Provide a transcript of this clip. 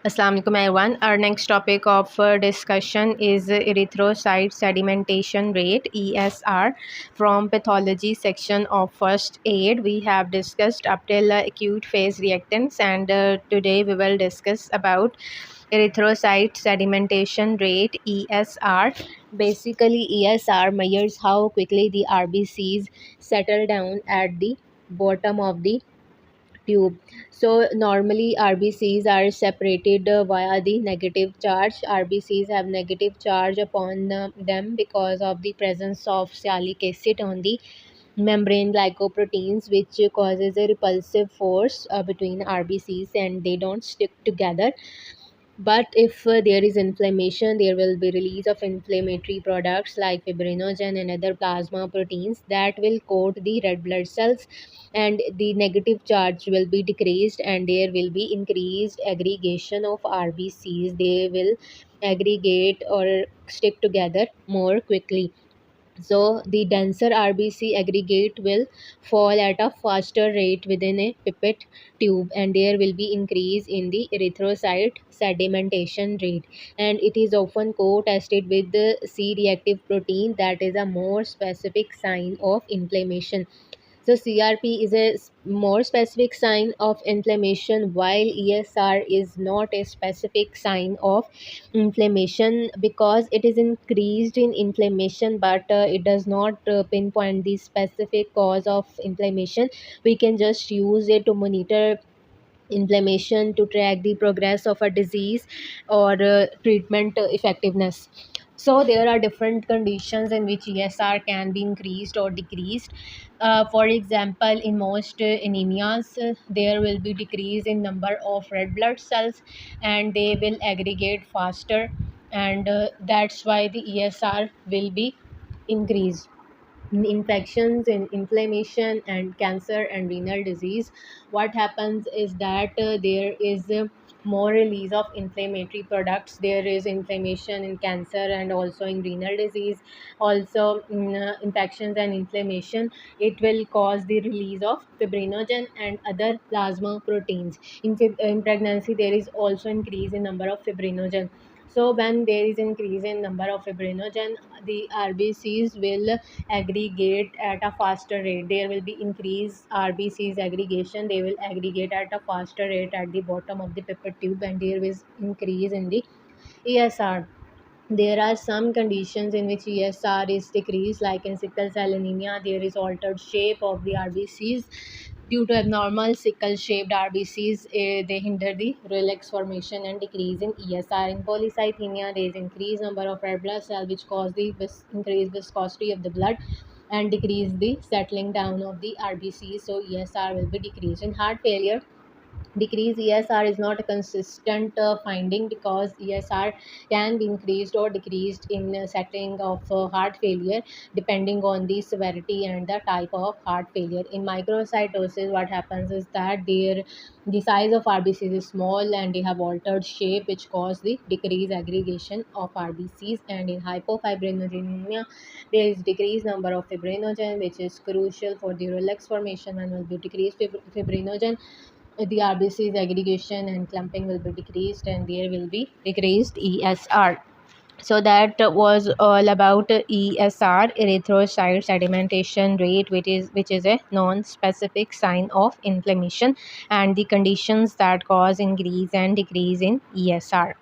Assalamu alaikum everyone. Our next topic of discussion is erythrocyte sedimentation rate (ESR) from pathology section of first aid. We have discussed up till acute phase reactants, and today we will discuss about erythrocyte sedimentation rate (ESR). Basically, ESR measures how quickly the RBCs settle down at the bottom of the tube. So normally RBCs are separated via the negative charge. RBCs have negative charge upon them because of the presence of sialic acid on the membrane glycoproteins, which causes a repulsive force between RBCs and they don't stick together. But if there is inflammation, there will be release of inflammatory products like fibrinogen and other plasma proteins that will coat the red blood cells, and the negative charge will be decreased and there will be increased aggregation of RBCs. They will aggregate or stick together more quickly. So the denser RBC aggregate will fall at a faster rate within a pipette tube, and there will be increase in the erythrocyte sedimentation rate, and it is often co-tested with the C-reactive protein that is a more specific sign of inflammation. So CRP is a more specific sign of inflammation, while ESR is not a specific sign of inflammation because it is increased in inflammation, but it does not pinpoint the specific cause of inflammation. We can just use it to monitor inflammation, to track the progress of a disease or treatment effectiveness. So there are different conditions in which ESR can be increased or decreased. For example, in most anemias, there will be decrease in number of red blood cells and they will aggregate faster, and that's why the ESR will be increased. In infections, in inflammation and cancer and renal disease, what happens is that there is more release of inflammatory products. There is inflammation in cancer and also in renal disease, also in infections and inflammation. It will cause the release of fibrinogen and other plasma proteins. In pregnancy, there is also increase in number of fibrinogen. So when there is increase in number of fibrinogen, the RBCs will aggregate at a faster rate. There will be increased RBCs aggregation. They will aggregate at a faster rate at the bottom of the pipette tube, and there is increase in the ESR. There are some conditions in which ESR is decreased, like in sickle cell anemia, there is altered shape of the RBCs. Due to abnormal sickle shaped RBCs, they hinder the relax formation and decrease in ESR. In polycythemia, there is increased number of red blood cells, which cause the increased viscosity of the blood and decrease the settling down of the RBCs. So ESR will be decreased. In heart failure, decrease ESR is not a consistent finding because ESR can be increased or decreased in setting of heart failure depending on the severity and the type of heart failure. In microcytosis, what happens is that the size of RBCs is small and they have altered shape, which cause the decreased aggregation of RBCs. And in hypofibrinogenemia, there is decreased number of fibrinogen, which is crucial for the relax formation, and will be decreased fibrinogen, the RBC's aggregation and clumping will be decreased and there will be decreased ESR. So that was all about ESR, erythrocyte sedimentation rate, which is a non-specific sign of inflammation, and the conditions that cause increase and decrease in ESR.